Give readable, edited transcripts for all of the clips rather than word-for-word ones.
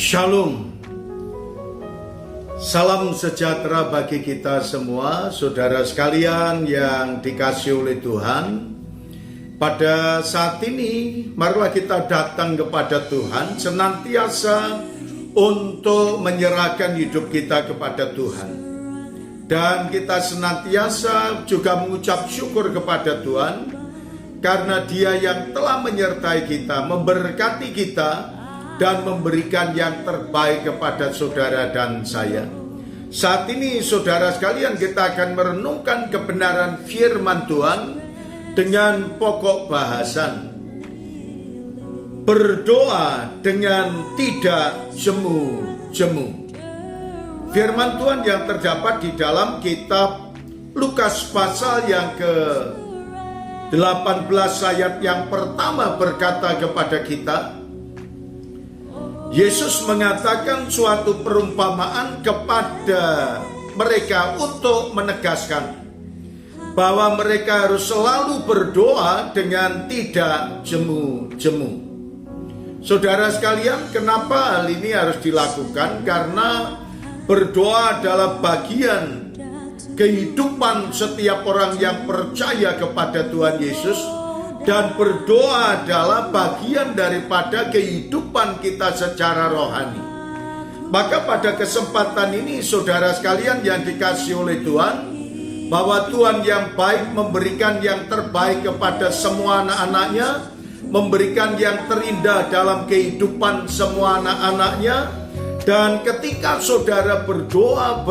Shalom. Salam sejahtera bagi kita semua, saudara sekalian yang dikasihi oleh Tuhan. Pada saat ini, marilah kita datang kepada Tuhan senantiasa untuk menyerahkan hidup kita kepada Tuhan. Dan kita senantiasa juga mengucap syukur kepada Tuhan karena Dia yang telah menyertai kita, memberkati kita, dan memberikan yang terbaik kepada saudara dan saya. Saat ini saudara sekalian, kita akan merenungkan kebenaran firman Tuhan dengan pokok bahasan berdoa dengan tidak jemu-jemu. Firman Tuhan yang terdapat di dalam kitab Lukas pasal yang ke-18 ayat yang pertama berkata kepada kita, Yesus mengatakan suatu perumpamaan kepada mereka untuk menegaskan bahwa mereka harus selalu berdoa dengan tidak jemu-jemu. Saudara sekalian, kenapa hal ini harus dilakukan? Karena berdoa adalah bagian kehidupan setiap orang yang percaya kepada Tuhan Yesus. Dan berdoa adalah bagian daripada kehidupan kita secara rohani. Maka pada kesempatan ini saudara sekalian yang dikasihi oleh Tuhan, bahwa Tuhan yang baik memberikan yang terbaik kepada semua anak-anaknya, memberikan yang terindah dalam kehidupan semua anak-anaknya. Dan ketika saudara berdoa,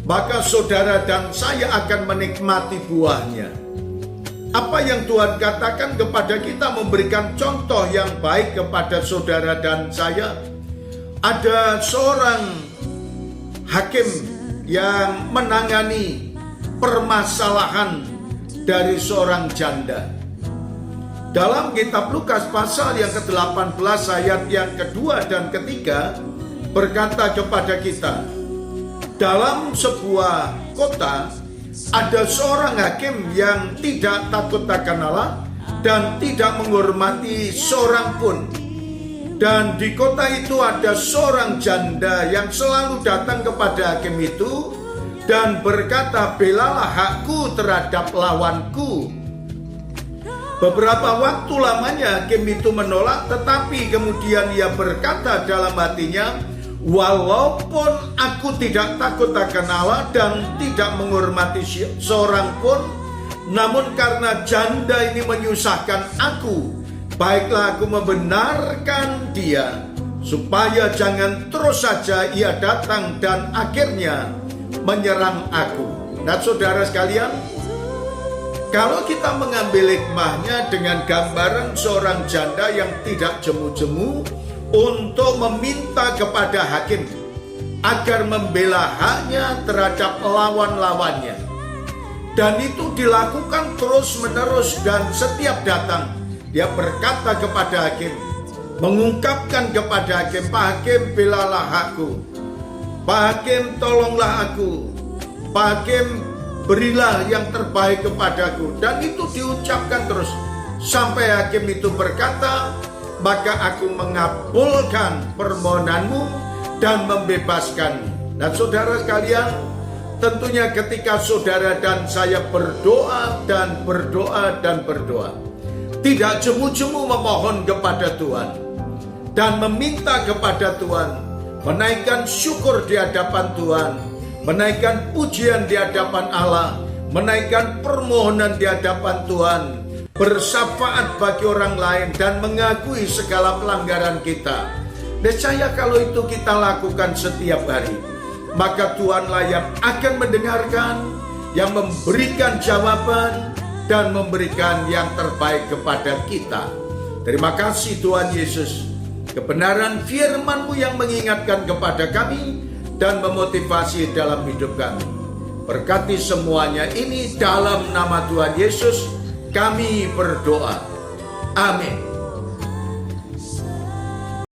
maka saudara dan saya akan menikmati buahnya. Apa yang Tuhan katakan kepada kita, memberikan contoh yang baik kepada saudara dan saya. Ada seorang hakim yang menangani permasalahan dari seorang janda. Dalam kitab Lukas pasal yang ke-18 ayat yang kedua dan ketiga berkata kepada kita, dalam sebuah kota ada seorang hakim yang tidak takut akan Allah dan tidak menghormati seorang pun. Dan di kota itu ada seorang janda yang selalu datang kepada hakim itu dan berkata, belalah hakku terhadap lawanku. Beberapa waktu lamanya hakim itu menolak, tetapi kemudian ia berkata dalam hatinya, walaupun aku tidak takut akan Allah dan tidak menghormati seorang pun, namun karena janda ini menyusahkan aku, baiklah aku membenarkan dia, supaya jangan terus saja ia datang dan akhirnya menyerang aku. Nah saudara sekalian, kalau kita mengambil hikmahnya dengan gambaran seorang janda yang tidak jemu-jemu, untuk meminta kepada hakim agar membela haknya terhadap lawan-lawannya. Dan itu dilakukan terus-menerus, dan setiap datang dia berkata kepada hakim, mengungkapkan kepada hakim, Pak Hakim belalah hakku, Pak Hakim tolonglah aku, Pak Hakim berilah yang terbaik kepadaku. Dan itu diucapkan terus sampai hakim itu berkata, maka aku mengabulkan permohonanmu dan membebaskanmu. Dan saudara sekalian, tentunya ketika saudara dan saya berdoa, tidak jemu-jemu memohon kepada Tuhan dan meminta kepada Tuhan, menaikkan syukur di hadapan Tuhan, menaikkan pujian di hadapan Allah, menaikkan permohonan di hadapan Tuhan, bersyafaat bagi orang lain dan mengakui segala pelanggaran kita. Niscaya kalau itu kita lakukan setiap hari, maka Tuhanlah yang akan mendengarkan, yang memberikan jawaban dan memberikan yang terbaik kepada kita. Terima kasih Tuhan Yesus. Kebenaran firman-Mu yang mengingatkan kepada kami dan memotivasi dalam hidup kami. Berkati semuanya ini dalam nama Tuhan Yesus kami berdoa. Amin.